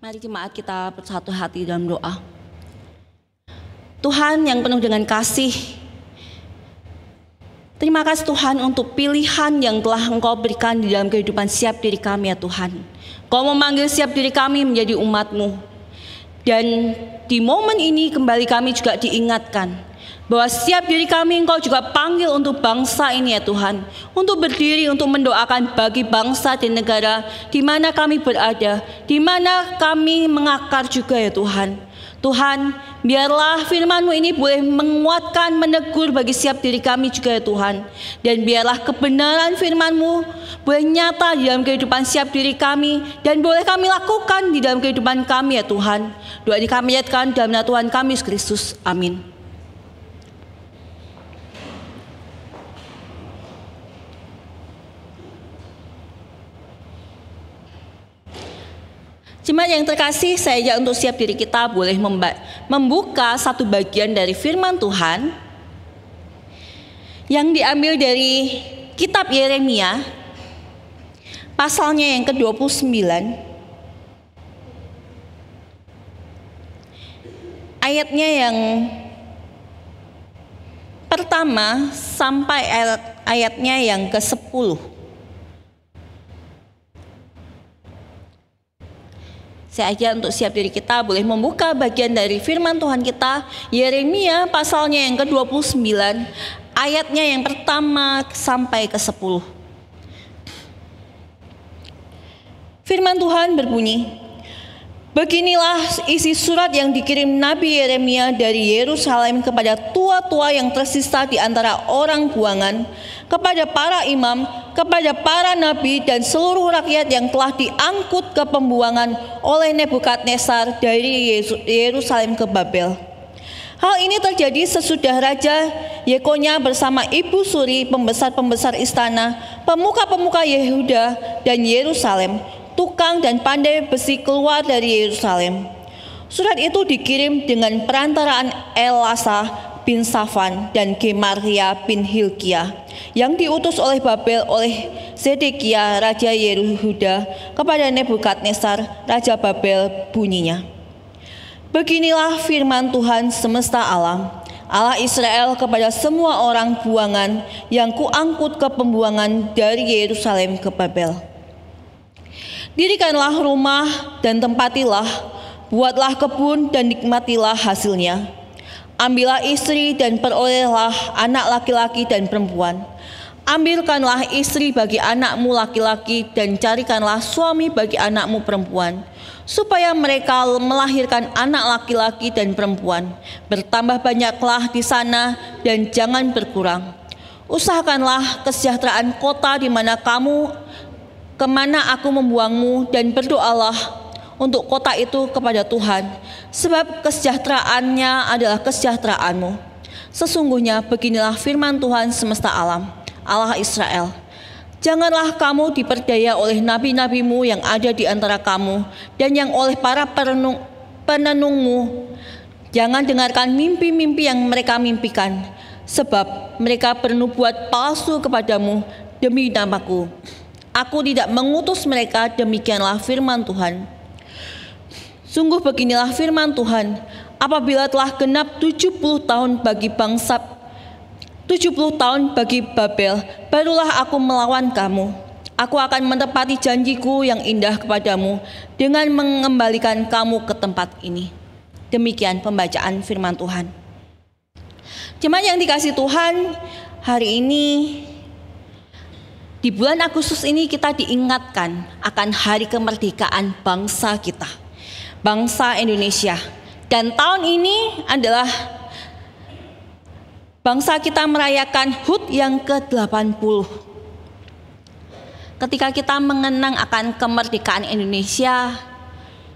Mari jemaat kita bersatu hati dalam doa. Tuhan yang penuh dengan kasih, terima kasih Tuhan untuk pilihan yang telah Engkau berikan di dalam kehidupan setiap diri kami ya Tuhan. Engkau memanggil setiap diri kami menjadi umat-Mu. Dan di momen ini kembali kami juga diingatkan bahwa setiap diri kami Engkau juga panggil untuk bangsa ini ya Tuhan, untuk berdiri untuk mendoakan bagi bangsa dan negara di mana kami berada, di mana kami mengakar juga ya Tuhan. Tuhan, biarlah firman-Mu ini boleh menguatkan, menegur bagi setiap diri kami juga ya Tuhan. Dan biarlah kebenaran firman-Mu boleh nyata di dalam kehidupan setiap diri kami dan boleh kami lakukan di dalam kehidupan kami ya Tuhan. Doa ini kami lihatkan dalam nama Tuhan kami Yesus Kristus. Amin. Jemaat yang terkasih, saya ajak untuk setiap diri kita boleh membuka satu bagian dari firman Tuhan yang diambil dari kitab Yeremia, pasalnya yang ke-29, ayatnya yang pertama sampai ayatnya yang ke-10. Saya ajak untuk siap diri kita boleh membuka bagian dari firman Tuhan kita, Yeremia pasalnya yang ke-29, ayatnya yang pertama sampai ke-10. Firman Tuhan berbunyi, beginilah isi surat yang dikirim Nabi Yeremia dari Yerusalem kepada tua-tua yang tersisa di antara orang buangan, kepada para imam, kepada para nabi dan seluruh rakyat yang telah diangkut ke pembuangan oleh Nebukadnezar dari Yerusalem ke Babel. Hal ini terjadi sesudah Raja Yekonya bersama Ibu Suri, pembesar-pembesar istana, pemuka-pemuka Yehuda dan Yerusalem, tukang dan pandai besi keluar dari Yerusalem. Surat itu dikirim dengan perantaraan Elasa bin Safan dan Gemaria bin Hilkiah yang diutus oleh Babel oleh Zedekia Raja Yehuda kepada Nebukadnezar Raja Babel. Bunyinya, beginilah firman Tuhan semesta alam, Allah Israel, kepada semua orang buangan yang kuangkut ke pembuangan dari Yerusalem ke Babel. Dirikanlah rumah dan tempatilah, buatlah kebun dan nikmatilah hasilnya. Ambillah istri dan perolehlah anak laki-laki dan perempuan. Ambilkanlah istri bagi anakmu laki-laki dan carikanlah suami bagi anakmu perempuan, supaya mereka melahirkan anak laki-laki dan perempuan. Bertambah banyaklah di sana dan jangan berkurang. Usahakanlah kesejahteraan kota di mana kemana aku membuangmu, dan berdoalah untuk kota itu kepada Tuhan, sebab kesejahteraannya adalah kesejahteraanmu. Sesungguhnya beginilah firman Tuhan semesta alam, Allah Israel, janganlah kamu diperdaya oleh nabi-nabimu yang ada di antara kamu dan yang oleh para penenungmu. Jangan dengarkan mimpi-mimpi yang mereka mimpikan, sebab mereka bernubuat palsu kepadamu demi namaku. Aku tidak mengutus mereka, demikianlah firman Tuhan. Sungguh beginilah firman Tuhan, apabila telah genap 70 tahun bagi 70 tahun bagi Babel, barulah aku melawan kamu. Aku akan menepati janjiku yang indah kepadamu dengan mengembalikan kamu ke tempat ini. Demikian pembacaan firman Tuhan. Jemaat yang dikasihi Tuhan, hari ini di bulan Agustus ini kita diingatkan akan hari kemerdekaan bangsa kita, bangsa Indonesia. Dan tahun ini adalah bangsa kita merayakan HUT yang ke-80. Ketika kita mengenang akan kemerdekaan Indonesia,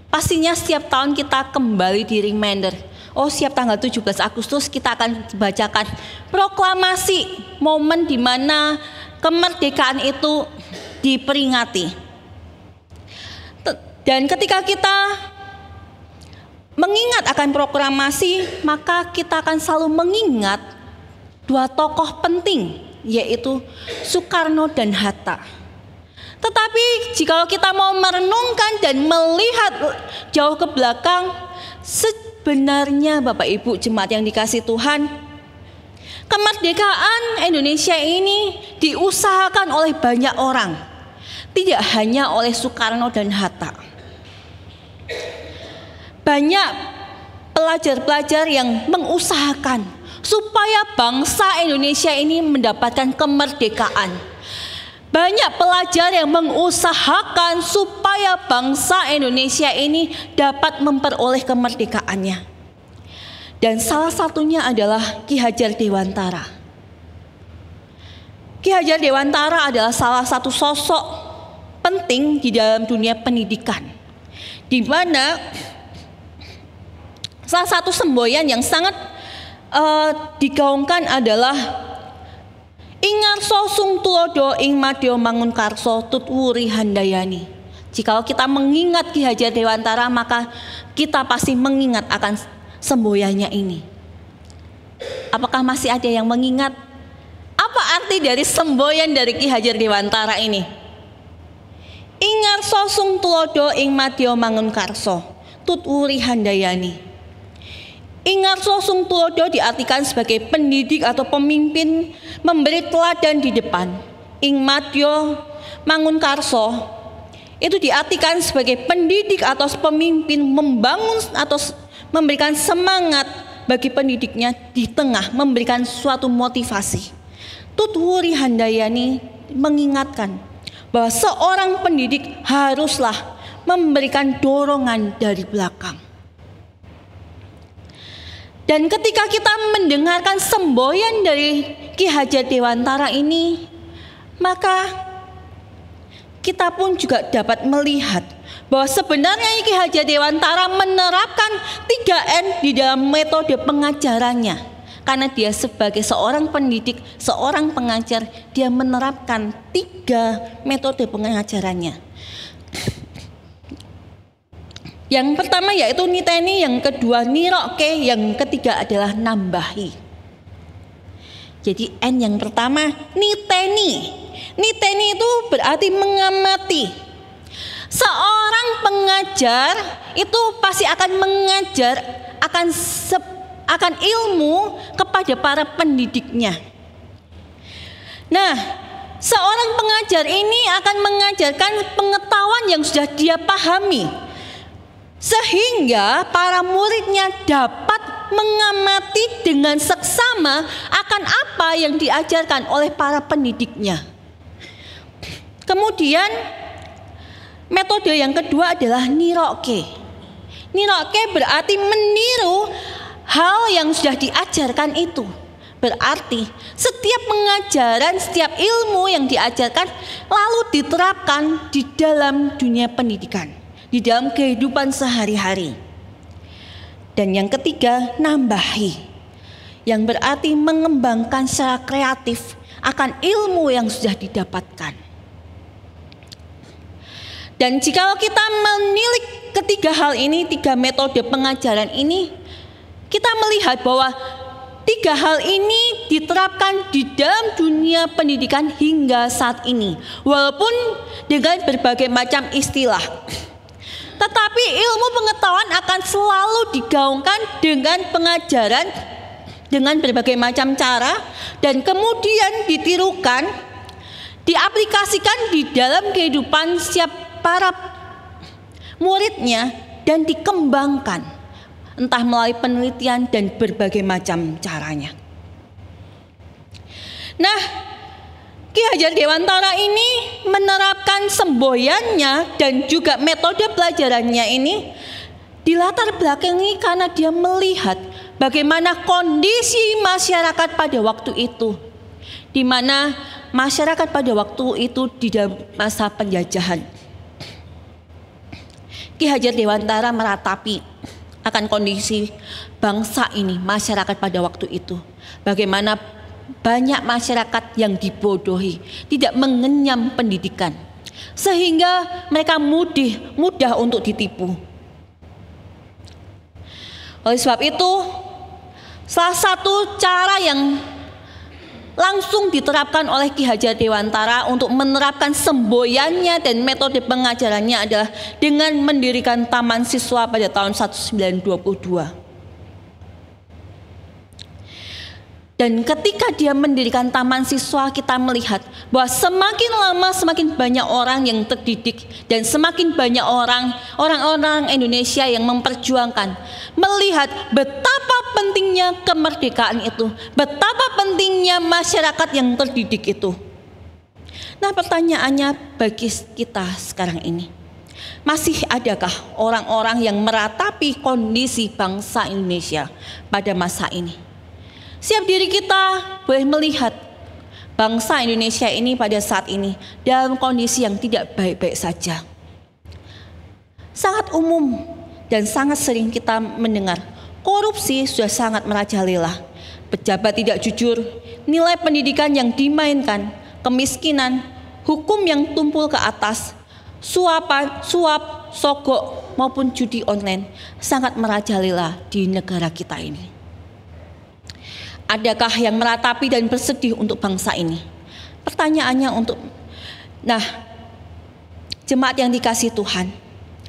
pastinya setiap tahun kita kembali di reminder. Oh, setiap tanggal 17 Agustus kita akan bacakan proklamasi, momen di mana kemerdekaan itu diperingati. Dan ketika kita mengingat akan proklamasi, maka kita akan selalu mengingat dua tokoh penting, yaitu Soekarno dan Hatta. Tetapi jika kita mau merenungkan dan melihat jauh ke belakang, sebenarnya Bapak Ibu jemaat yang dikasihi Tuhan, kemerdekaan Indonesia ini diusahakan oleh banyak orang, tidak hanya oleh Soekarno dan Hatta. Banyak pelajar-pelajar yang mengusahakan supaya bangsa Indonesia ini mendapatkan kemerdekaan. Banyak pelajar yang mengusahakan supaya bangsa Indonesia ini dapat memperoleh kemerdekaannya. Dan salah satunya adalah Ki Hajar Dewantara. Ki Hajar Dewantara adalah salah satu sosok penting di dalam dunia pendidikan, di mana salah satu semboyan yang sangat digaungkan adalah Ingarso Sung Tulodo ing Madya Mangunkarso Tutwuri Handayani. Jika kita mengingat Ki Hajar Dewantara, maka kita pasti mengingat akan semboyannya ini. Apakah masih ada yang mengingat? Apa arti dari semboyan dari Ki Hajar Dewantara ini? Ingarso Sung Tulodo ing Madya Mangunkarso Tutwuri Handayani. Ingarso Sung Tulodo diartikan sebagai pendidik atau pemimpin, memberi teladan di depan. Ing Madya Mangunkarso itu diartikan sebagai pendidik atau pemimpin, membangun atau memberikan semangat bagi pendidiknya di tengah memberikan suatu motivasi. Tutwuri Handayani mengingatkan bahwa seorang pendidik haruslah memberikan dorongan dari belakang. Dan ketika kita mendengarkan semboyan dari Ki Hajar Dewantara ini, maka kita pun juga dapat melihat bahwa sebenarnya Ki Hajar Dewantara menerapkan 3N di dalam metode pengajarannya. Karena dia sebagai seorang pendidik, seorang pengajar, dia menerapkan 3 metode pengajarannya. Yang pertama yaitu niteni, yang kedua niroke, yang ketiga adalah nambahi. Jadi N yang pertama niteni. Niteni itu berarti mengamati. Seorang pengajar itu pasti akan mengajar akan ilmu kepada para pendidiknya. Nah, seorang pengajar ini akan mengajarkan pengetahuan yang sudah dia pahami, sehingga para muridnya dapat mengamati dengan seksama akan apa yang diajarkan oleh para pendidiknya. Kemudian metode yang kedua adalah niroke. Niroke berarti meniru hal yang sudah diajarkan itu. Berarti setiap pengajaran, setiap ilmu yang diajarkan lalu diterapkan di dalam dunia pendidikan, di dalam kehidupan sehari-hari. Dan yang ketiga, nambahi, yang berarti mengembangkan secara kreatif akan ilmu yang sudah didapatkan. Dan jika kita menilik ketiga hal ini, 3 metode pengajaran ini, kita melihat bahwa 3 hal ini diterapkan di dalam dunia pendidikan hingga saat ini, walaupun dengan berbagai macam istilah. Tetapi ilmu pengetahuan akan selalu digaungkan dengan pengajaran dengan berbagai macam cara, dan kemudian ditirukan, diaplikasikan di dalam kehidupan setiap para muridnya dan dikembangkan, entah melalui penelitian dan berbagai macam caranya. Nah, Ki Hajar Dewantara ini menerapkan semboyannya dan juga metode pelajarannya ini dilatar belakangi karena dia melihat bagaimana kondisi masyarakat pada waktu itu, di mana masyarakat pada waktu itu di dalam masa penjajahan. Ki Hajar Dewantara meratapi akan kondisi bangsa ini, masyarakat pada waktu itu, bagaimana banyak masyarakat yang dibodohi, tidak mengenyam pendidikan, sehingga mereka mudah untuk ditipu. Oleh sebab itu, salah satu cara yang langsung diterapkan oleh Ki Hajar Dewantara untuk menerapkan semboyannya dan metode pengajarannya adalah dengan mendirikan Taman Siswa pada tahun 1922. Dan ketika dia mendirikan Taman Siswa, kita melihat bahwa semakin lama semakin banyak orang yang terdidik dan semakin banyak orang-orang Indonesia yang memperjuangkan, melihat betapa pentingnya kemerdekaan itu, betapa pentingnya masyarakat yang terdidik itu. Nah, pertanyaannya bagi kita sekarang ini, masih adakah orang-orang yang meratapi kondisi bangsa Indonesia pada masa ini? Setiap diri kita boleh melihat bangsa Indonesia ini pada saat ini dalam kondisi yang tidak baik-baik saja. Sangat umum dan sangat sering kita mendengar korupsi sudah sangat merajalela, pejabat tidak jujur, nilai pendidikan yang dimainkan, kemiskinan, hukum yang tumpul ke atas, suap, sogok maupun judi online sangat merajalela di negara kita ini. Adakah yang meratapi dan bersedih untuk bangsa ini? Pertanyaannya jemaat yang dikasihi Tuhan,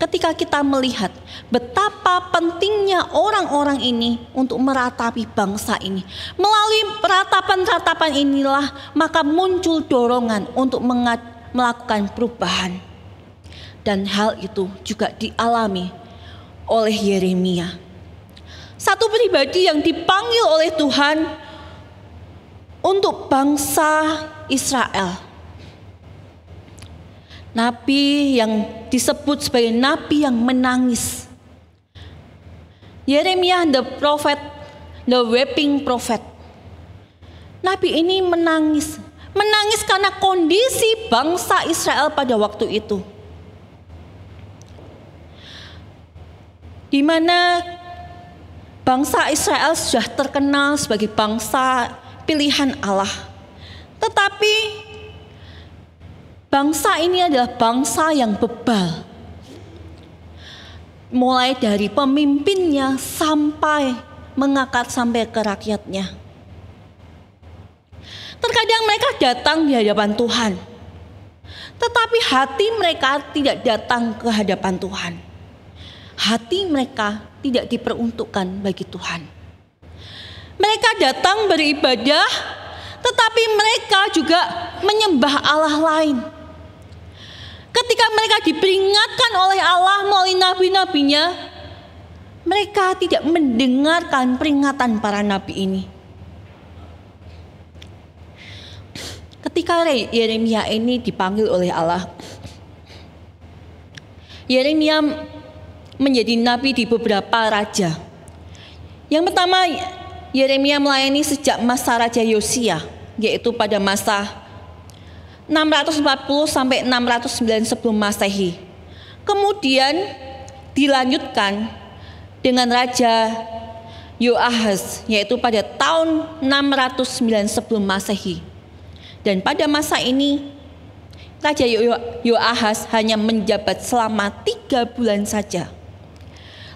ketika kita melihat betapa pentingnya orang-orang ini untuk meratapi bangsa ini, melalui peratapan-peratapan inilah maka muncul dorongan untuk melakukan perubahan. Dan hal itu juga dialami oleh Yeremia, satu pribadi yang dipanggil oleh Tuhan untuk bangsa Israel. Nabi yang disebut sebagai nabi yang menangis. Yeremia the prophet, the weeping prophet. Nabi ini menangis karena kondisi bangsa Israel pada waktu itu, di mana bangsa Israel sudah terkenal sebagai bangsa pilihan Allah. Tetapi bangsa ini adalah bangsa yang bebal. Mulai dari pemimpinnya sampai mengakar sampai ke rakyatnya. Terkadang mereka datang di hadapan Tuhan, tetapi hati mereka tidak datang ke hadapan Tuhan. Hati mereka tidak diperuntukkan bagi Tuhan. Mereka datang beribadah, tetapi mereka juga menyembah Allah lain. Ketika mereka diperingatkan oleh Allah melalui nabi-nabinya, mereka tidak mendengarkan peringatan para nabi ini. Ketika Yeremia ini dipanggil oleh Allah, Yeremia menjadi nabi di beberapa raja. Yang pertama, Yeremia melayani sejak masa Raja Yosia, yaitu pada masa 640 sampai 609 sebelum Masehi. Kemudian dilanjutkan dengan Raja Yoahaz, yaitu pada tahun 609 sebelum Masehi. Dan pada masa ini Raja Yoahaz hanya menjabat selama 3 bulan saja.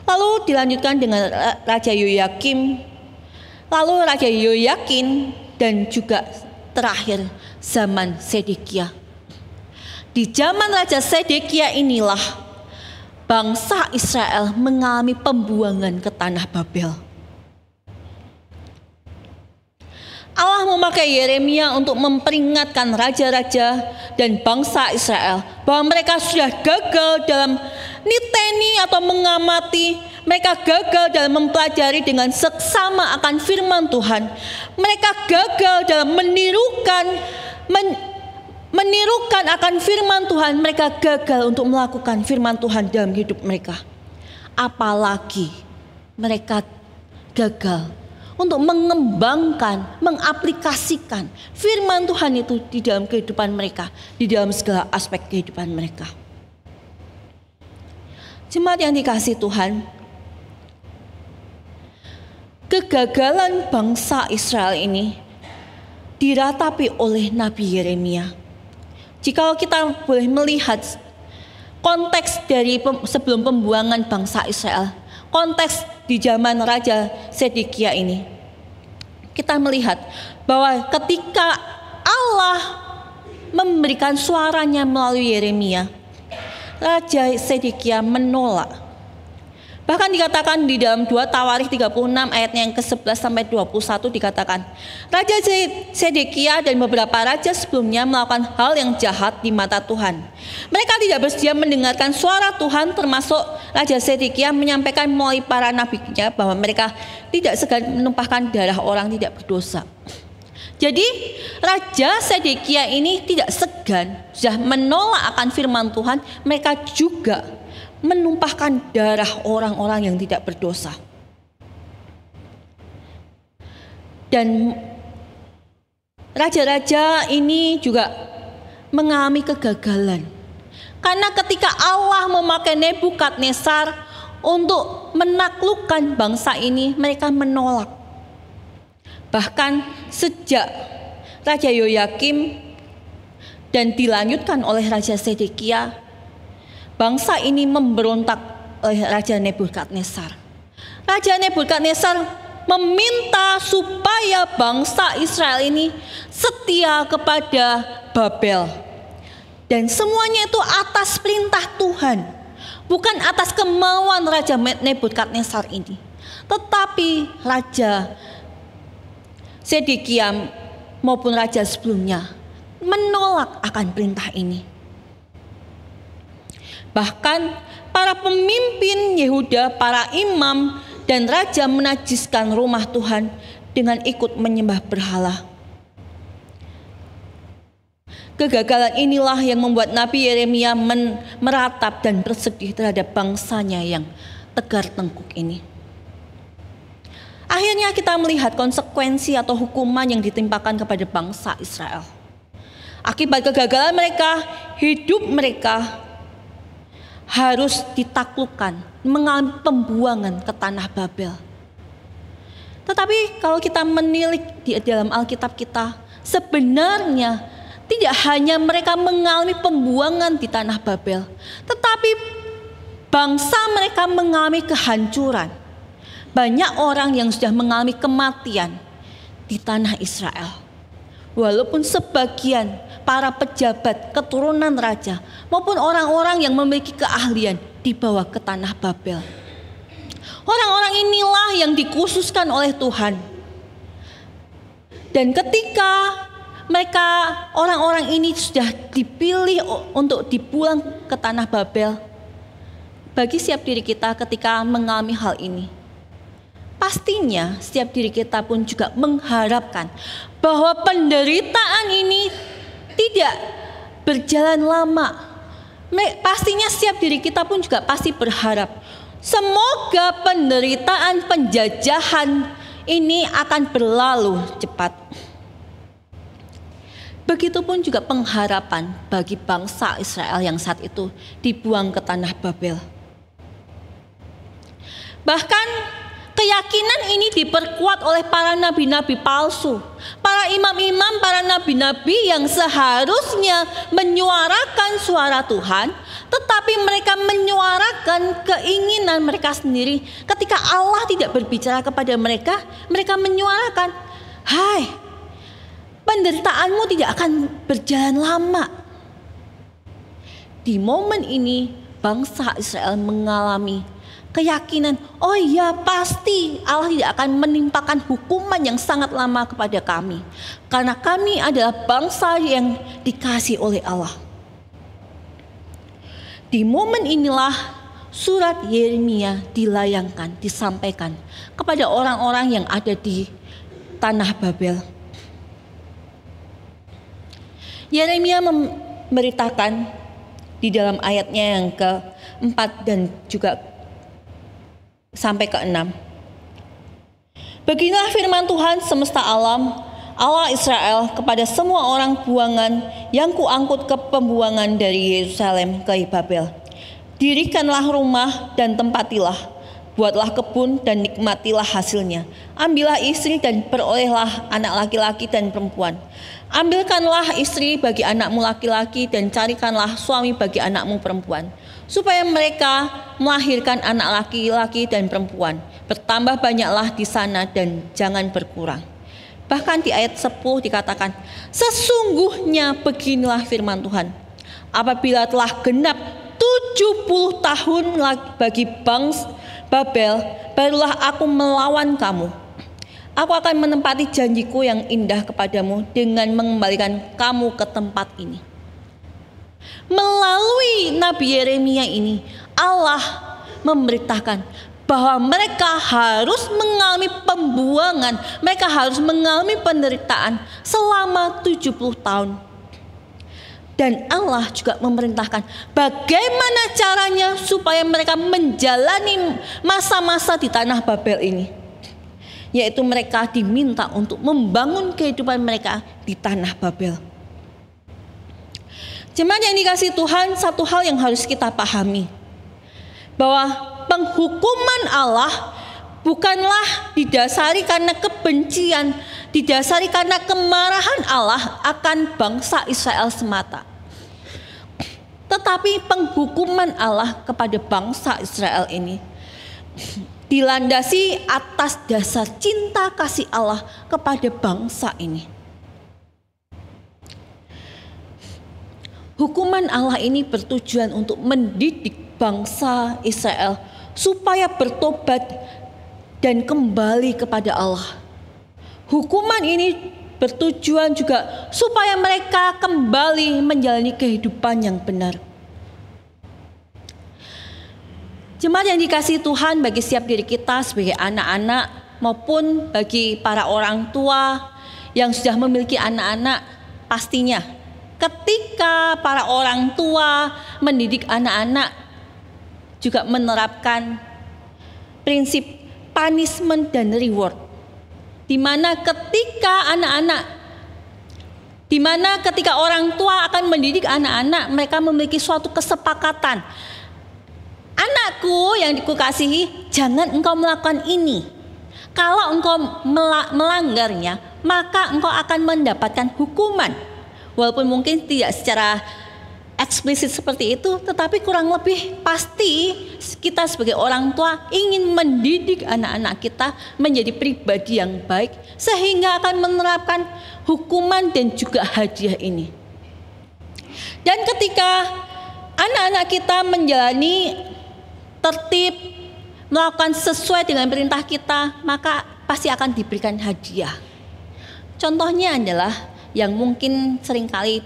Lalu dilanjutkan dengan Raja Yoyakim, lalu Raja Yoyakin, dan juga terakhir zaman Sedekia. Di zaman Raja Sedekia inilah bangsa Israel mengalami pembuangan ke tanah Babel. Allah memakai Yeremia untuk memperingatkan raja-raja dan bangsa Israel bahwa mereka sudah gagal dalam niteni atau mengamati, mereka gagal dalam mempelajari dengan seksama akan firman Tuhan. Mereka gagal dalam menirukan akan firman Tuhan. Mereka gagal untuk melakukan firman Tuhan dalam hidup mereka. Apalagi mereka gagal untuk mengembangkan, mengaplikasikan firman Tuhan itu di dalam kehidupan mereka, di dalam segala aspek kehidupan mereka. Jemaat yang dikasihi Tuhan, kegagalan bangsa Israel ini diratapi oleh Nabi Yeremia. Jika kita boleh melihat konteks dari sebelum pembuangan bangsa Israel, konteks di zaman Raja Sedekia ini, kita melihat bahwa ketika Allah memberikan suaranya melalui Yeremia, Raja Sedekia menolak. Bahkan dikatakan di dalam 2 Tawarikh 36 ayatnya yang ke-11 sampai 21 dikatakan, Raja Sedekia dan beberapa raja sebelumnya melakukan hal yang jahat di mata Tuhan. Mereka tidak bersedia mendengarkan suara Tuhan, termasuk Raja Sedekia menyampaikan melalui para nabinya bahwa mereka tidak segan menumpahkan darah orang tidak berdosa. Jadi Raja Sedekia ini tidak segan, sudah menolak akan firman Tuhan, mereka juga menumpahkan darah orang-orang yang tidak berdosa. Dan raja-raja ini juga mengalami kegagalan. Karena ketika Allah memakai Nebukadnezar untuk menaklukkan bangsa ini, mereka menolak. Bahkan sejak Raja Yoyakim dan dilanjutkan oleh Raja Sedekia, bangsa ini memberontak oleh Raja Nebukadnezar. Raja Nebukadnezar meminta supaya bangsa Israel ini setia kepada Babel. Dan semuanya itu atas perintah Tuhan, bukan atas kemauan Raja Nebukadnezar ini. Tetapi Raja Sedekia maupun raja sebelumnya menolak akan perintah ini. Bahkan para pemimpin Yehuda, para imam dan raja menajiskan rumah Tuhan dengan ikut menyembah berhala. Kegagalan inilah yang membuat Nabi Yeremia meratap dan bersedih terhadap bangsanya yang tegar tengkuk ini. Akhirnya kita melihat konsekuensi atau hukuman yang ditimpakan kepada bangsa Israel. Akibat kegagalan mereka, hidup mereka harus ditaklukkan, mengalami pembuangan ke tanah Babel. Tetapi kalau kita menilik di dalam Alkitab kita, sebenarnya tidak hanya mereka mengalami pembuangan di tanah Babel, tetapi bangsa mereka mengalami kehancuran. Banyak orang yang sudah mengalami kematian di tanah Israel. Walaupun sebagian para pejabat keturunan raja maupun orang-orang yang memiliki keahlian dibawa ke tanah Babel. Orang-orang inilah yang dikhususkan oleh Tuhan. Dan ketika mereka orang-orang ini sudah dipilih untuk dipulang ke tanah Babel, bagi setiap diri kita ketika mengalami hal ini, pastinya setiap diri kita pun juga mengharapkan bahwa penderitaan ini tidak berjalan lama. Pastinya setiap diri kita pun juga pasti berharap semoga penderitaan penjajahan ini akan berlalu cepat. Begitupun juga pengharapan bagi bangsa Israel yang saat itu dibuang ke tanah Babel. Bahkan keyakinan ini diperkuat oleh para nabi-nabi palsu, para imam-imam, para nabi-nabi yang seharusnya menyuarakan suara Tuhan, tetapi mereka menyuarakan keinginan mereka sendiri. Ketika Allah tidak berbicara kepada mereka, mereka menyuarakan, "Hai, penderitaanmu tidak akan berjalan lama." Di momen ini, bangsa Israel mengalami keyakinan, oh iya pasti Allah tidak akan menimpakan hukuman yang sangat lama kepada kami, karena kami adalah bangsa yang dikasihi oleh Allah. Di momen inilah surat Yeremia dilayangkan, disampaikan kepada orang-orang yang ada di tanah Babel. Yeremia memberitakan di dalam ayatnya yang ke-4 dan juga sampai ke-6. Beginilah firman Tuhan semesta alam, Allah Israel, kepada semua orang buangan yang kuangkut ke pembuangan dari Yerusalem ke Babel. Dirikanlah rumah dan tempatilah, buatlah kebun dan nikmatilah hasilnya. Ambillah istri dan perolehlah anak laki-laki dan perempuan. Ambilkanlah istri bagi anakmu laki-laki dan carikanlah suami bagi anakmu perempuan, supaya mereka melahirkan anak laki-laki dan perempuan. Bertambah banyaklah di sana dan jangan berkurang. Bahkan di ayat 10 dikatakan, sesungguhnya beginilah firman Tuhan, apabila telah genap 70 tahun bagi bangsa Babel, barulah aku melawan kamu. Aku akan menempati janjiku yang indah kepadamu dengan mengembalikan kamu ke tempat ini. Melalui Nabi Yeremia ini, Allah memberitakan bahwa mereka harus mengalami pembuangan, mereka harus mengalami penderitaan selama 70 tahun. Dan Allah juga memerintahkan bagaimana caranya supaya mereka menjalani masa-masa di tanah Babel ini. Yaitu mereka diminta untuk membangun kehidupan mereka di tanah Babel. Jemaat yang dikasihi Tuhan, satu hal yang harus kita pahami, bahwa penghukuman Allah bukanlah didasari karena kebencian, didasari karena kemarahan Allah akan bangsa Israel semata. Tetapi penghukuman Allah kepada bangsa Israel ini dilandasi atas dasar cinta kasih Allah kepada bangsa ini. Hukuman Allah ini bertujuan untuk mendidik bangsa Israel supaya bertobat dan kembali kepada Allah. Hukuman ini bertujuan juga supaya mereka kembali menjalani kehidupan yang benar. Jemaat yang dikasihi Tuhan, bagi setiap diri kita sebagai anak-anak maupun bagi para orang tua yang sudah memiliki anak-anak, pastinya ketika para orang tua mendidik anak-anak juga menerapkan prinsip punishment dan reward, di mana ketika orang tua akan mendidik anak-anak, mereka memiliki suatu kesepakatan. Anakku yang dikasihi, jangan engkau melakukan ini. Kalau engkau melanggarnya, maka engkau akan mendapatkan hukuman. Walaupun mungkin tidak secara eksplisit seperti itu, tetapi kurang lebih pasti kita sebagai orang tua ingin mendidik anak-anak kita menjadi pribadi yang baik, sehingga akan menerapkan hukuman dan juga hadiah ini. Dan ketika anak-anak kita menjalani tertib, melakukan sesuai dengan perintah kita, maka pasti akan diberikan hadiah. Contohnya adalah yang mungkin seringkali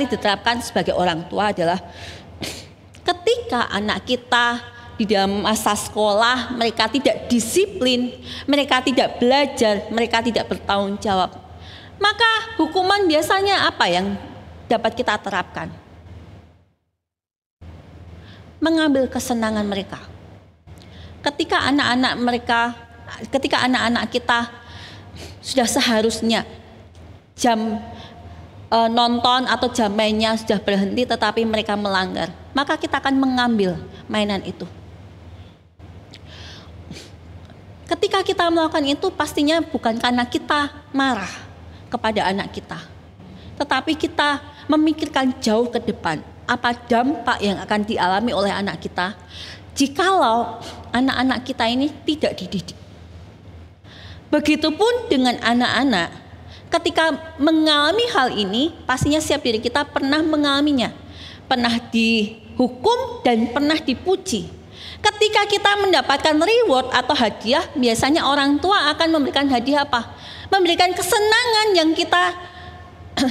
diterapkan sebagai orang tua adalah ketika anak kita di dalam masa sekolah mereka tidak disiplin, mereka tidak belajar, mereka tidak bertanggung jawab, maka hukuman biasanya apa yang dapat kita terapkan? Mengambil kesenangan mereka. Ketika anak-anak kita sudah seharusnya jam nonton atau jam mainnya sudah berhenti tetapi mereka melanggar, maka kita akan mengambil mainan itu. Ketika kita melakukan itu, pastinya bukan karena kita marah kepada anak kita, tetapi kita memikirkan jauh ke depan apa dampak yang akan dialami oleh anak kita jikalau anak-anak kita ini tidak dididik. Begitupun dengan anak-anak, ketika mengalami hal ini, pastinya setiap diri kita pernah mengalaminya, pernah dihukum dan pernah dipuji. Ketika kita mendapatkan reward atau hadiah, biasanya orang tua akan memberikan hadiah apa? Memberikan kesenangan yang kita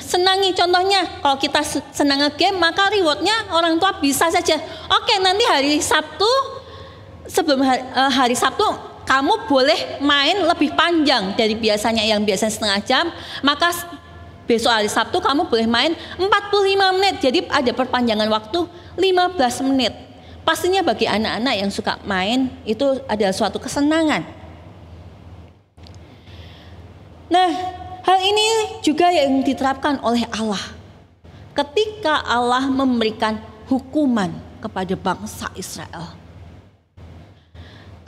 senangi. Contohnya kalau kita senang game, maka rewardnya orang tua bisa saja, oke, nanti hari Sabtu, sebelum hari Sabtu kamu boleh main lebih panjang dari biasanya, yang biasanya setengah jam, maka besok hari Sabtu kamu boleh main 45 menit, jadi ada perpanjangan waktu 15 menit. Pastinya bagi anak-anak yang suka main itu adalah suatu kesenangan. Nah, hal ini juga yang diterapkan oleh Allah ketika Allah memberikan hukuman kepada bangsa Israel.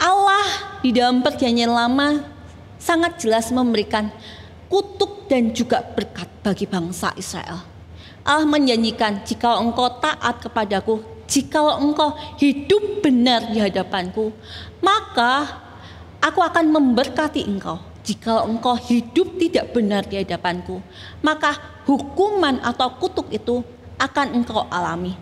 Allah di dalam Perjanjian Lama sangat jelas memberikan kutuk dan juga berkat bagi bangsa Israel. Allah menjanjikan, jika engkau taat kepadaku, jika engkau hidup benar di hadapanku, maka aku akan memberkati engkau. jika engkau hidup tidak benar di hadapanku, maka hukuman atau kutuk itu akan engkau alami.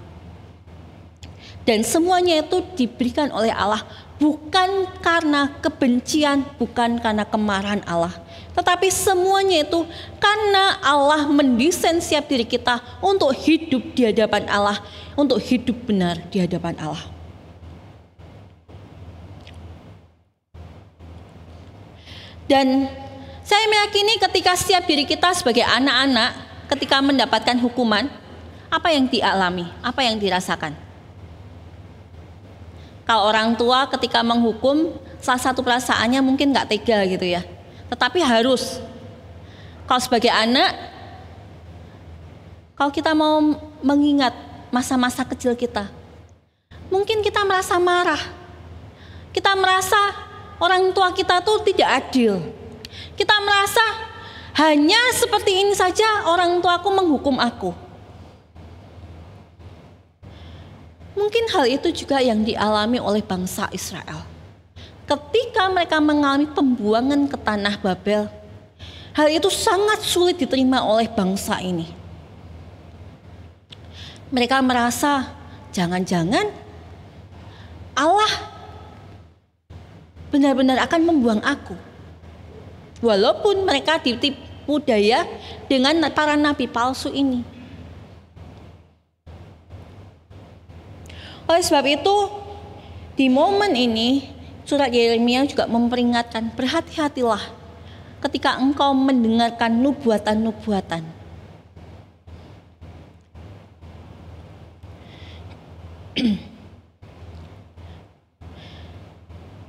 Dan semuanya itu diberikan oleh Allah bukan karena kebencian, bukan karena kemarahan Allah, tetapi semuanya itu karena Allah mendesain siap diri kita untuk hidup di hadapan Allah, untuk hidup benar di hadapan Allah. Dan saya meyakini ketika setiap diri kita sebagai anak-anak, ketika mendapatkan hukuman, apa yang dialami, apa yang dirasakan? Kalau orang tua ketika menghukum, salah satu perasaannya mungkin gak tega gitu ya. Tetapi harus. Kalau sebagai anak, kalau kita mau mengingat masa-masa kecil kita, mungkin kita merasa marah. Kita merasa orang tua kita tuh tidak adil. Kita merasa hanya seperti ini saja orang tuaku menghukum aku. Mungkin hal itu juga yang dialami oleh bangsa Israel. Ketika mereka mengalami pembuangan ke tanah Babel, hal itu sangat sulit diterima oleh bangsa ini. Mereka merasa jangan-jangan Allah benar-benar akan membuang aku. Walaupun mereka ditipu daya dengan para nabi palsu ini. Oleh sebab itu, di momen ini surat Yeremia juga memperingatkan, berhati-hatilah ketika engkau mendengarkan nubuatan-nubuatan.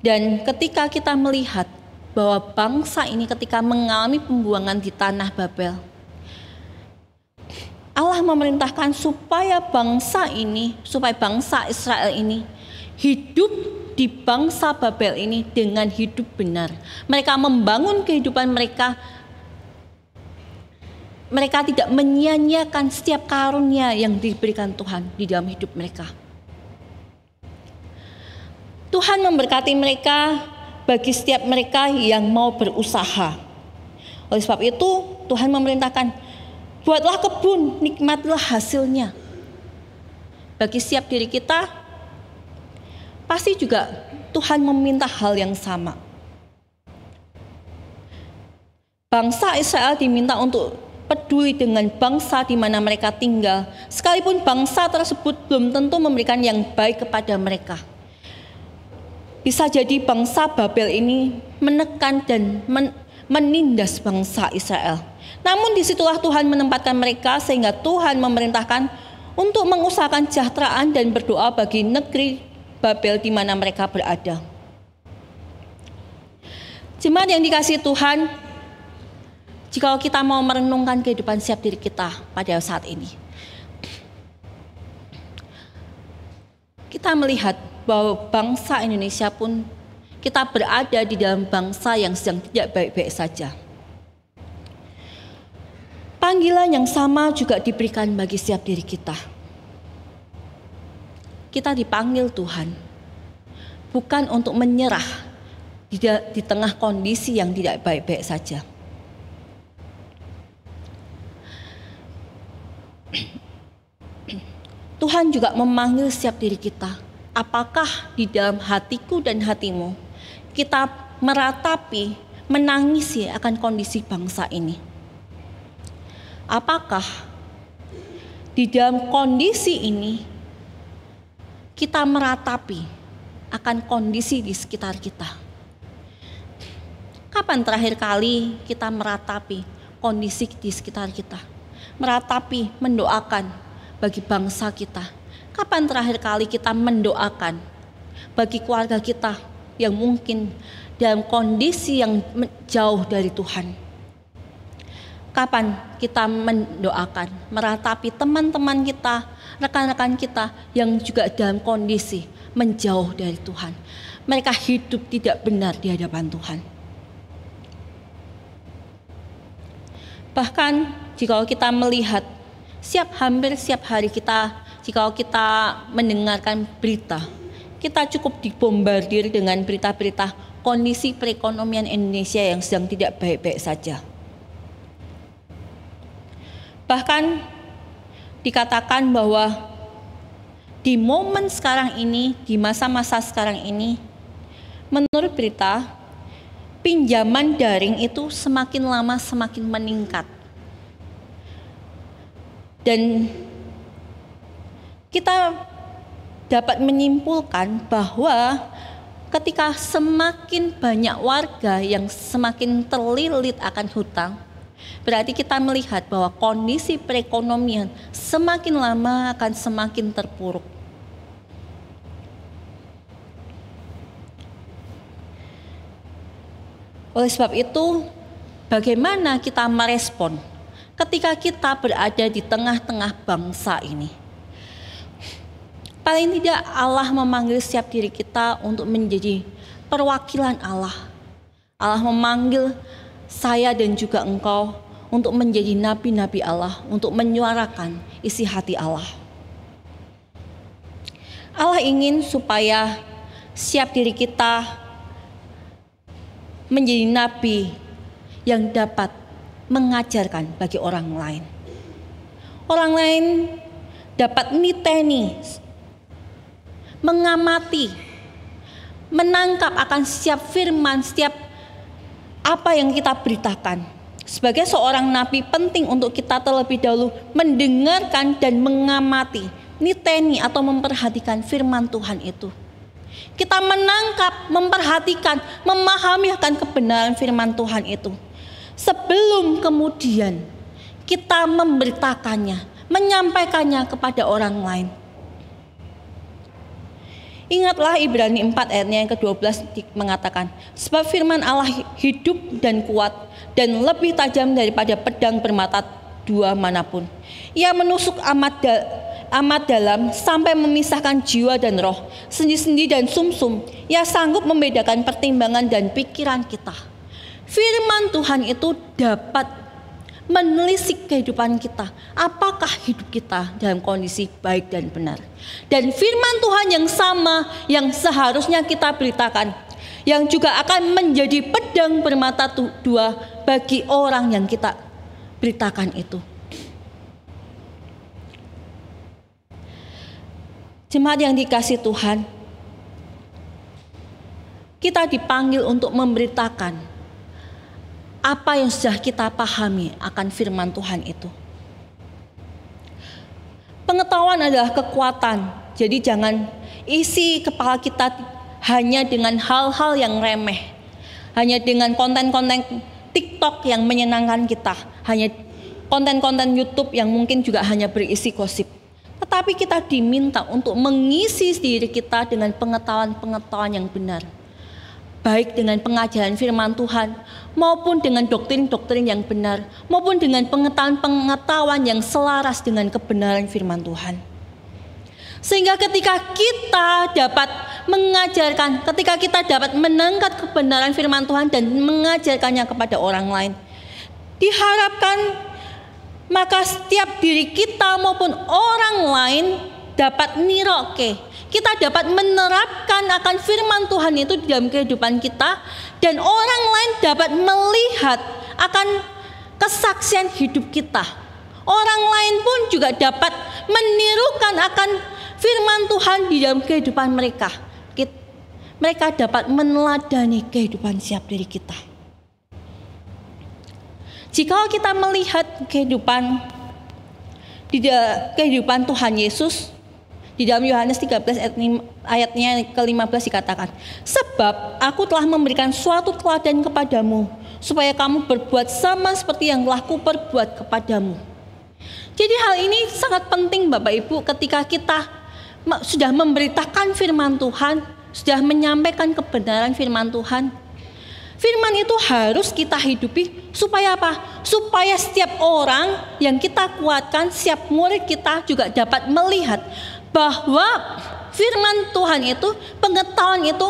Dan ketika kita melihat bahwa bangsa ini ketika mengalami pembuangan di tanah Babel, Allah memerintahkan supaya bangsa Israel ini hidup di bangsa Babel ini dengan hidup benar. Mereka membangun kehidupan mereka. Mereka tidak menyia-nyiakan setiap karunia yang diberikan Tuhan di dalam hidup mereka. Tuhan memberkati mereka bagi setiap mereka yang mau berusaha. Oleh sebab itu Tuhan memerintahkan, buatlah kebun, nikmatilah hasilnya. Bagi setiap diri kita, pasti juga Tuhan meminta hal yang sama. Bangsa Israel diminta untuk peduli dengan bangsa di mana mereka tinggal, sekalipun bangsa tersebut belum tentu memberikan yang baik kepada mereka. Bisa jadi bangsa Babel ini menekan dan menindas bangsa Israel. Namun disitulah Tuhan menempatkan mereka sehingga Tuhan memerintahkan untuk mengusahakan kesejahteraan dan berdoa bagi negeri Babel di mana mereka berada. Jemaat yang dikasihi Tuhan, jika kita mau merenungkan kehidupan setiap diri kita pada saat ini, kita melihat bahwa bangsa Indonesia pun kita berada di dalam bangsa yang sedang tidak baik-baik saja. Panggilan yang sama juga diberikan bagi setiap diri kita. Kita dipanggil Tuhan bukan untuk menyerah di tengah kondisi yang tidak baik-baik saja. Tuhan juga memanggil setiap diri kita. Apakah di dalam hatiku dan hatimu kita meratapi, menangisi akan kondisi bangsa ini? Apakah di dalam kondisi ini kita meratapi akan kondisi di sekitar kita? Kapan terakhir kali kita meratapi kondisi di sekitar kita? Meratapi, mendoakan bagi bangsa kita. Kapan terakhir kali kita mendoakan bagi keluarga kita yang mungkin dalam kondisi yang jauh dari Tuhan? Kapan kita mendoakan, meratapi teman-teman kita, rekan-rekan kita yang juga dalam kondisi menjauh dari Tuhan? Mereka hidup tidak benar di hadapan Tuhan. Bahkan jika kita melihat hampir setiap hari jika kita mendengarkan berita, kita cukup dibombardir dengan berita-berita kondisi perekonomian Indonesia yang sedang tidak baik-baik saja. Bahkan dikatakan bahwa di momen sekarang ini, di masa-masa sekarang ini, menurut berita, pinjaman daring itu semakin lama semakin meningkat. Dan kita dapat menyimpulkan bahwa ketika semakin banyak warga yang semakin terlilit akan hutang, berarti kita melihat bahwa kondisi perekonomian semakin lama akan semakin terpuruk. Oleh sebab itu, bagaimana kita merespon ketika kita berada di tengah-tengah bangsa ini? Paling tidak Allah memanggil setiap diri kita untuk menjadi perwakilan Allah. Allah memanggil saya dan juga engkau untuk menjadi nabi-nabi Allah, untuk menyuarakan isi hati Allah. Allah ingin supaya setiap diri kita menjadi nabi yang dapat mengajarkan bagi orang lain. Orang lain dapat niteni, mengamati, menangkap akan setiap firman, setiap apa yang kita beritakan. Sebagai seorang nabi, penting untuk kita terlebih dahulu mendengarkan dan mengamati, niteni atau memperhatikan firman Tuhan itu. Kita menangkap, memperhatikan, memahami akan kebenaran firman Tuhan itu, sebelum kemudian kita memberitakannya, menyampaikannya kepada orang lain. Ingatlah Ibrani 4 ayatnya yang ke-12 mengatakan, sebab firman Allah hidup dan kuat dan lebih tajam daripada pedang bermata dua manapun. Ia menusuk amat dalam sampai memisahkan jiwa dan roh, sendi-sendi dan sumsum. Ia sanggup membedakan pertimbangan dan pikiran kita. Firman Tuhan itu dapat menelisik kehidupan kita. Apakah hidup kita dalam kondisi baik dan benar? Dan firman Tuhan yang sama yang seharusnya kita beritakan, yang juga akan menjadi pedang bermata dua bagi orang yang kita beritakan itu. Jemaat yang dikasihi Tuhan, kita dipanggil untuk memberitakan apa yang sudah kita pahami akan firman Tuhan itu. Pengetahuan adalah kekuatan. Jadi jangan isi kepala kita hanya dengan hal-hal yang remeh, hanya dengan konten-konten TikTok yang menyenangkan kita, hanya konten-konten YouTube yang mungkin juga hanya berisi gosip. Tetapi kita diminta untuk mengisi diri kita dengan pengetahuan-pengetahuan yang benar, baik dengan pengajaran firman Tuhan, maupun dengan doktrin-doktrin yang benar, maupun dengan pengetahuan-pengetahuan yang selaras dengan kebenaran firman Tuhan. Sehingga ketika kita dapat mengajarkan, ketika kita dapat menangkap kebenaran firman Tuhan dan mengajarkannya kepada orang lain, diharapkan maka setiap diri kita maupun orang lain dapat niroke. Kita dapat menerapkan akan firman Tuhan itu di dalam kehidupan kita, dan orang lain dapat melihat akan kesaksian hidup kita. Orang lain pun juga dapat menirukan akan firman Tuhan di dalam kehidupan mereka. Mereka dapat meneladani kehidupan setiap diri kita. Jika kita melihat kehidupan Tuhan Yesus, di dalam Yohanes 13 ayatnya ke-15 dikatakan, sebab aku telah memberikan suatu teladan kepadamu, supaya kamu berbuat sama seperti yang telah kuperbuat kepadamu. Jadi hal ini sangat penting Bapak Ibu, ketika kita sudah memberitakan firman Tuhan, sudah menyampaikan kebenaran firman Tuhan. Firman itu harus kita hidupi supaya apa? Supaya setiap orang yang kita kuatkan, setiap murid kita juga dapat melihat bahwa firman Tuhan itu, pengetahuan itu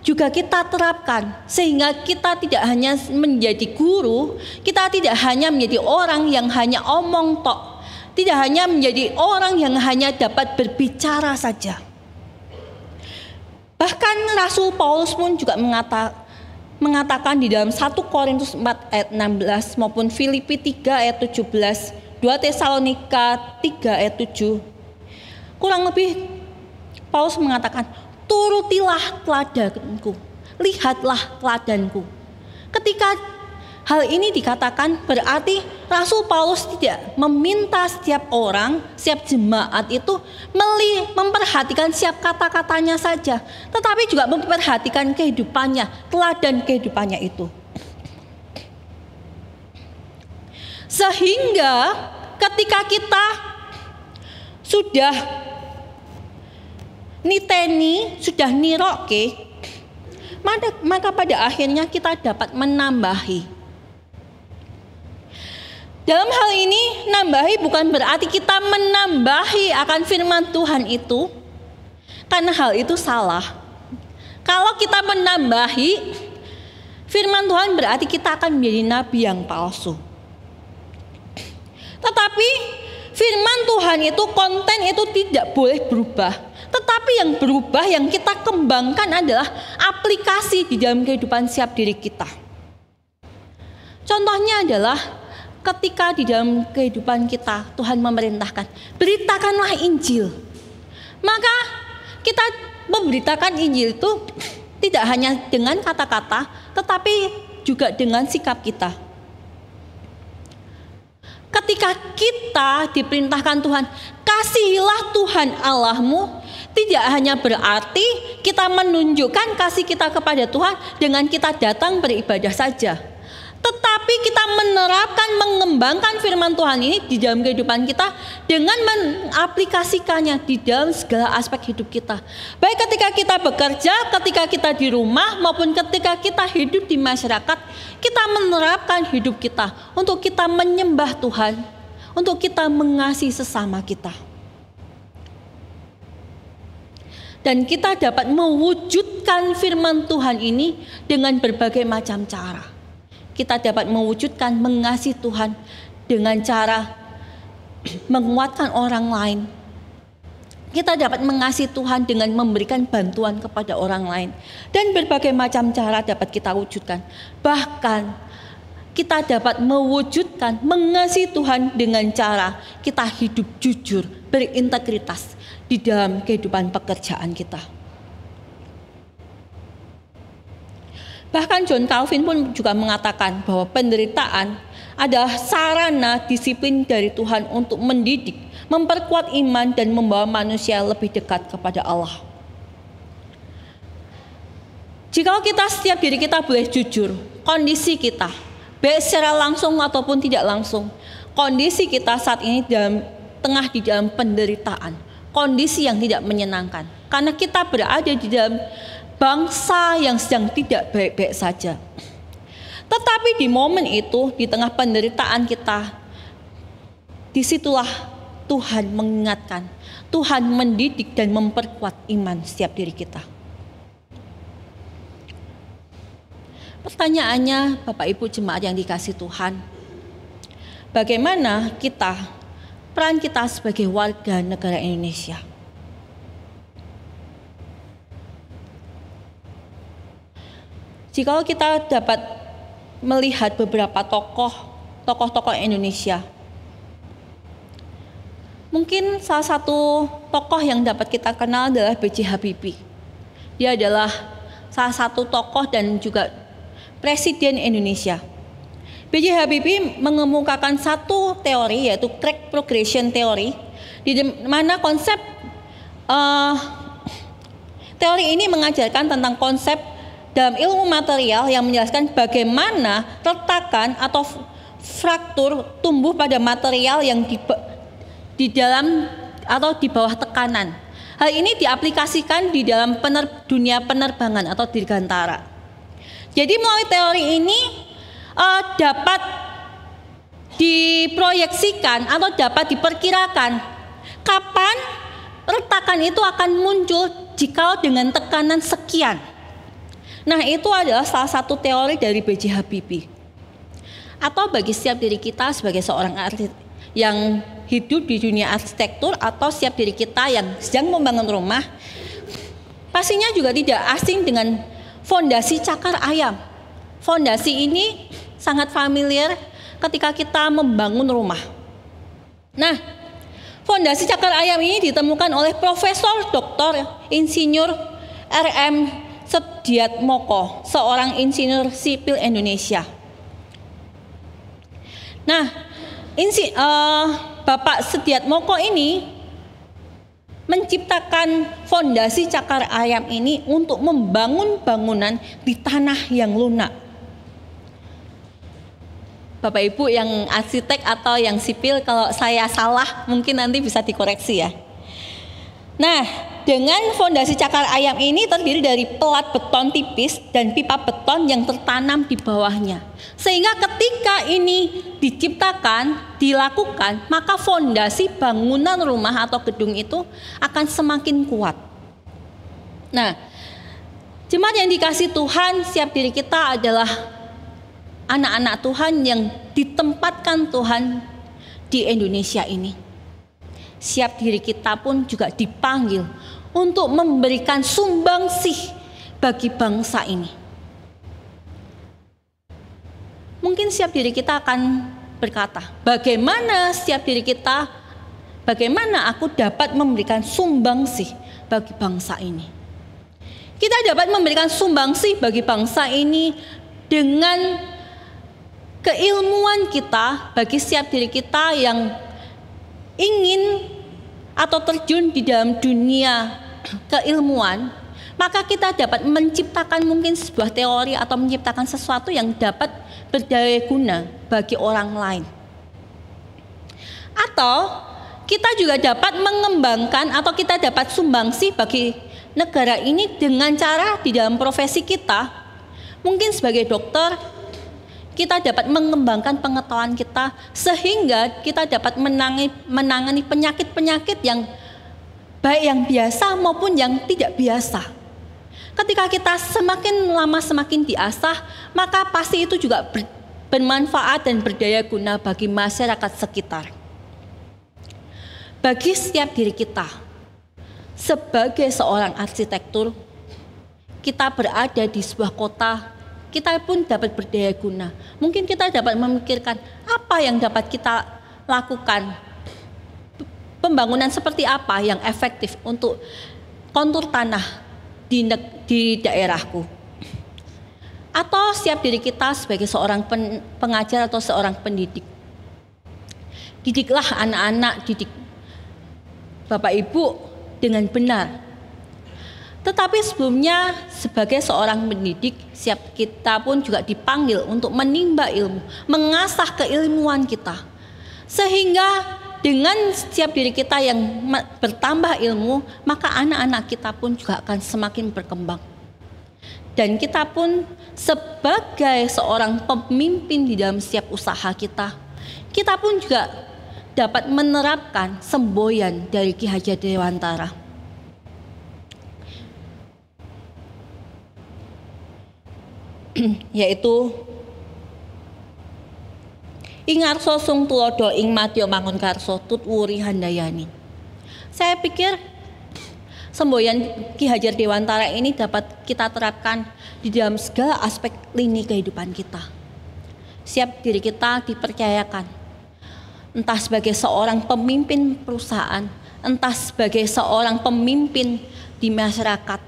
juga kita terapkan, sehingga kita tidak hanya menjadi guru, kita tidak hanya menjadi orang yang hanya omong tok, tidak hanya menjadi orang yang hanya dapat berbicara saja. Bahkan Rasul Paulus pun juga mengatakan di dalam 1 Korintus 4 ayat 16 maupun Filipi 3 ayat 17, 2 Tesalonika 3 ayat 7. Kurang lebih Paulus mengatakan, turutilah teladanku, lihatlah teladanku. Ketika hal ini dikatakan, berarti Rasul Paulus tidak meminta setiap orang, setiap jemaat itu memperhatikan setiap kata-katanya saja, tetapi juga memperhatikan kehidupannya, teladan kehidupannya itu. Sehingga ketika kita sudah niteni, sudah niroke, maka pada akhirnya kita dapat menambahi. Dalam hal ini, nambahi bukan berarti kita menambahi akan firman Tuhan itu, karena hal itu salah. Kalau kita menambahi firman Tuhan, berarti kita akan menjadi nabi yang palsu. Tetapi firman Tuhan itu, konten itu tidak boleh berubah. Tetapi yang berubah, yang kita kembangkan adalah aplikasi di dalam kehidupan setiap diri kita. Contohnya adalah ketika di dalam kehidupan kita Tuhan memerintahkan, beritakanlah Injil. Maka kita memberitakan Injil itu tidak hanya dengan kata-kata, tetapi juga dengan sikap kita. Ketika kita diperintahkan Tuhan, kasihilah Tuhan Allahmu, tidak hanya berarti kita menunjukkan kasih kita kepada Tuhan dengan kita datang beribadah saja, tetapi kita menerapkan, mengembangkan firman Tuhan ini di dalam kehidupan kita dengan mengaplikasikannya di dalam segala aspek hidup kita. Baik ketika kita bekerja, ketika kita di rumah, maupun ketika kita hidup di masyarakat, kita menerapkan hidup kita untuk kita menyembah Tuhan, untuk kita mengasihi sesama kita. Dan kita dapat mewujudkan firman Tuhan ini dengan berbagai macam cara. Kita dapat mewujudkan mengasihi Tuhan dengan cara menguatkan orang lain. Kita dapat mengasihi Tuhan dengan memberikan bantuan kepada orang lain. Dan berbagai macam cara dapat kita wujudkan. Bahkan kita dapat mewujudkan mengasihi Tuhan dengan cara kita hidup jujur, berintegritas di dalam kehidupan pekerjaan kita. Bahkan John Calvin pun juga mengatakan bahwa penderitaan adalah sarana disiplin dari Tuhan untuk mendidik, memperkuat iman, dan membawa manusia lebih dekat kepada Allah. Jika kita setiap diri kita boleh jujur, kondisi kita, baik secara langsung ataupun tidak langsung, kondisi kita saat ini tengah di dalam penderitaan, kondisi yang tidak menyenangkan, karena kita berada di dalam bangsa yang sedang tidak baik-baik saja. Tetapi di momen itu, di tengah penderitaan kita, disitulah Tuhan mengingatkan, Tuhan mendidik dan memperkuat iman setiap diri kita. Pertanyaannya, Bapak Ibu jemaat yang dikasihi Tuhan, bagaimana peran kita sebagai warga negara Indonesia? Jika kita dapat melihat beberapa tokoh Indonesia, mungkin salah satu tokoh yang dapat kita kenal adalah B.J. Habibie. Dia adalah salah satu tokoh dan juga Presiden Indonesia. B.J. Habibie mengemukakan satu teori, yaitu crack progression theory, di mana konsep teori ini mengajarkan tentang konsep dalam ilmu material yang menjelaskan bagaimana retakan atau fraktur tumbuh pada material yang di dalam atau di bawah tekanan. Hal ini diaplikasikan di dalam dunia penerbangan atau dirgantara. Jadi melalui teori ini dapat diproyeksikan atau dapat diperkirakan kapan retakan itu akan muncul jika dengan tekanan sekian. Nah, itu adalah salah satu teori dari B.J. Habibie. Atau bagi setiap diri kita sebagai seorang arsitek yang hidup di dunia arsitektur, atau setiap diri kita yang sedang membangun rumah, pastinya juga tidak asing dengan fondasi cakar ayam. Fondasi ini sangat familiar ketika kita membangun rumah. Nah, fondasi cakar ayam ini ditemukan oleh Profesor Dr. Insinyur R.M. Sediatmoko, seorang insinyur sipil Indonesia. Nah, Bapak Sediatmoko ini menciptakan fondasi cakar ayam ini untuk membangun bangunan di tanah yang lunak. Bapak Ibu yang arsitek atau yang sipil, kalau saya salah mungkin nanti bisa dikoreksi ya. Nah, dengan fondasi cakar ayam ini terdiri dari pelat beton tipis dan pipa beton yang tertanam di bawahnya. Sehingga ketika ini diciptakan, dilakukan, maka fondasi bangunan rumah atau gedung itu akan semakin kuat. Nah, jemaat yang dikasih Tuhan, siap diri kita adalah anak-anak Tuhan yang ditempatkan Tuhan di Indonesia ini. Siap diri kita pun juga dipanggil untuk memberikan sumbangsih bagi bangsa ini. Mungkin siap diri kita akan berkata, bagaimana aku dapat memberikan sumbangsih bagi bangsa ini? Kita dapat memberikan sumbangsih bagi bangsa ini dengan keilmuan kita, bagi siap diri kita yang ingin atau terjun di dalam dunia keilmuan, maka kita dapat menciptakan mungkin sebuah teori atau menciptakan sesuatu yang dapat berdaya guna bagi orang lain. Atau kita juga dapat mengembangkan atau kita dapat sumbangsih bagi negara ini dengan cara di dalam profesi kita, mungkin sebagai dokter, kita dapat mengembangkan pengetahuan kita sehingga kita dapat menangani penyakit-penyakit yang baik yang biasa maupun yang tidak biasa. Ketika kita semakin lama semakin diasah, maka pasti itu juga bermanfaat dan berdaya guna bagi masyarakat sekitar. Bagi setiap diri kita, sebagai seorang arsitektur, kita berada di sebuah kota, kita pun dapat berdaya guna. Mungkin kita dapat memikirkan apa yang dapat kita lakukan. Pembangunan seperti apa yang efektif untuk kontur tanah di daerahku. Atau siap diri kita sebagai seorang pengajar atau seorang pendidik. Didiklah anak-anak, didik Bapak Ibu dengan benar. Tetapi sebelumnya sebagai seorang pendidik, siap kita pun juga dipanggil untuk menimba ilmu, mengasah keilmuan kita. Sehingga dengan setiap diri kita yang bertambah ilmu, maka anak-anak kita pun juga akan semakin berkembang. Dan kita pun sebagai seorang pemimpin di dalam setiap usaha kita, kita pun juga dapat menerapkan semboyan dari Ki Hajar Dewantara. Yaitu Ingarso sung tulodo ing madya mangun karso tut wuri handayani. Saya pikir semboyan Ki Hajar Dewantara ini dapat kita terapkan di dalam segala aspek lini kehidupan kita. Siap diri kita dipercayakan, entah sebagai seorang pemimpin perusahaan, entah sebagai seorang pemimpin di masyarakat,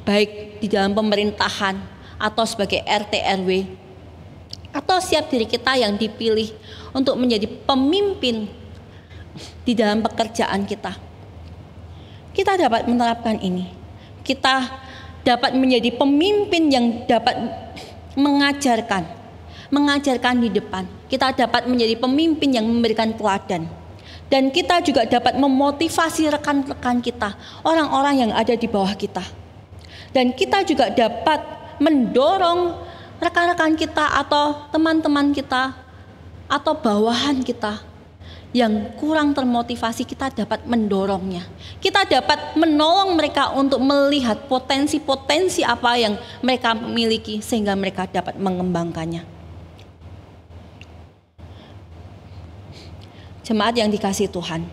baik di dalam pemerintahan atau sebagai RT RW, atau siap diri kita yang dipilih untuk menjadi pemimpin di dalam pekerjaan kita. Kita dapat menerapkan ini. Kita dapat menjadi pemimpin yang dapat mengajarkan di depan. Kita dapat menjadi pemimpin yang memberikan teladan. Dan kita juga dapat memotivasi rekan-rekan kita, orang-orang yang ada di bawah kita. Dan kita juga dapat mendorong rekan-rekan kita atau teman-teman kita atau bawahan kita yang kurang termotivasi, kita dapat mendorongnya. Kita dapat menolong mereka untuk melihat potensi-potensi apa yang mereka miliki sehingga mereka dapat mengembangkannya. Jemaat yang dikasihi Tuhan,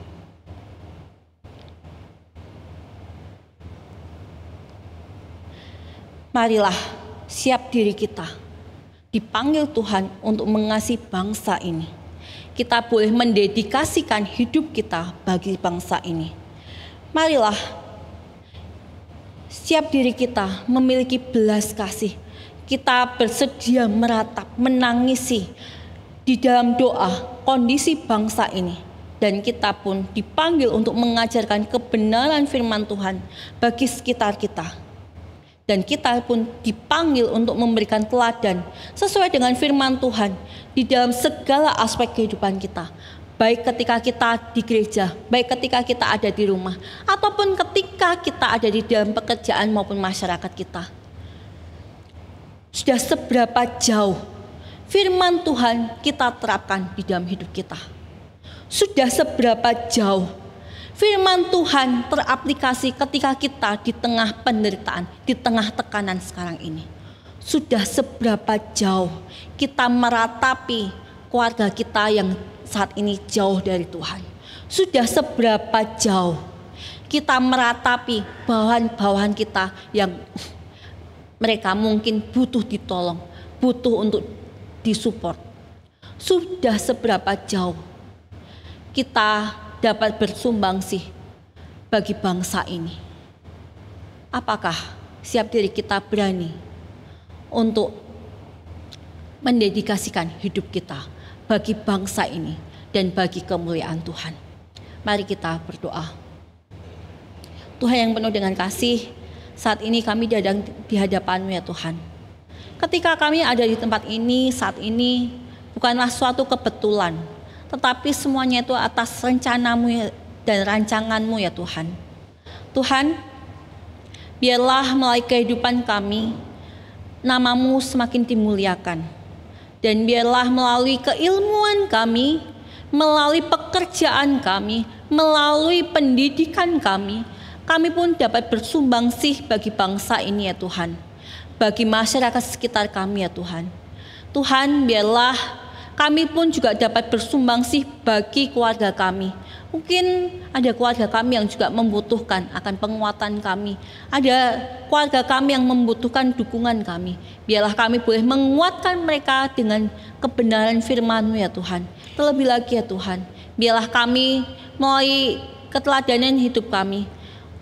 marilah siap diri kita dipanggil Tuhan untuk mengasihi bangsa ini. Kita boleh mendedikasikan hidup kita bagi bangsa ini. Marilah setiap diri kita memiliki belas kasih. Kita bersedia meratap, menangisi di dalam doa kondisi bangsa ini. Dan kita pun dipanggil untuk mengajarkan kebenaran firman Tuhan bagi sekitar kita. Dan kita pun dipanggil untuk memberikan teladan sesuai dengan firman Tuhan di dalam segala aspek kehidupan kita. Baik ketika kita di gereja, baik ketika kita ada di rumah, ataupun ketika kita ada di dalam pekerjaan maupun masyarakat kita. Sudah seberapa jauh firman Tuhan kita terapkan di dalam hidup kita? Sudah seberapa jauh firman Tuhan teraplikasi ketika kita di tengah penderitaan, di tengah tekanan sekarang ini? Sudah seberapa jauh kita meratapi keluarga kita yang saat ini jauh dari Tuhan? Sudah seberapa jauh kita meratapi bawahan-bawahan kita yang mereka mungkin butuh ditolong, butuh untuk disupport? Sudah seberapa jauh kita dapat bersumbangsi bagi bangsa ini? Apakah setiap diri kita berani untuk mendedikasikan hidup kita bagi bangsa ini dan bagi kemuliaan Tuhan? Mari kita berdoa. Tuhan yang penuh dengan kasih, saat ini kami di hadapan-Mu ya Tuhan. Ketika kami ada di tempat ini saat ini bukanlah suatu kebetulan, tetapi semuanya itu atas rencana-Mu dan rancangan-Mu ya Tuhan. Tuhan, biarlah melalui kehidupan kami, nama-Mu semakin dimuliakan. Dan biarlah melalui keilmuan kami, melalui pekerjaan kami, melalui pendidikan kami pun dapat bersumbangsi bagi bangsa ini ya Tuhan. Bagi masyarakat sekitar kami ya Tuhan. Tuhan, biarlah kami pun juga dapat bersumbangsi bagi keluarga kami. Mungkin ada keluarga kami yang juga membutuhkan akan penguatan kami. Ada keluarga kami yang membutuhkan dukungan kami. Biarlah kami boleh menguatkan mereka dengan kebenaran firman-Mu ya Tuhan. Terlebih lagi ya Tuhan, biarlah kami melalui keteladanan hidup kami,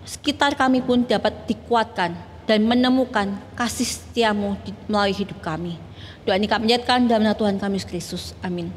sekitar kami pun dapat dikuatkan dan menemukan kasih setia-Mu melalui hidup kami. Doa ini kami panjatkan dalam nama Tuhan kami Yesus Kristus. Amin.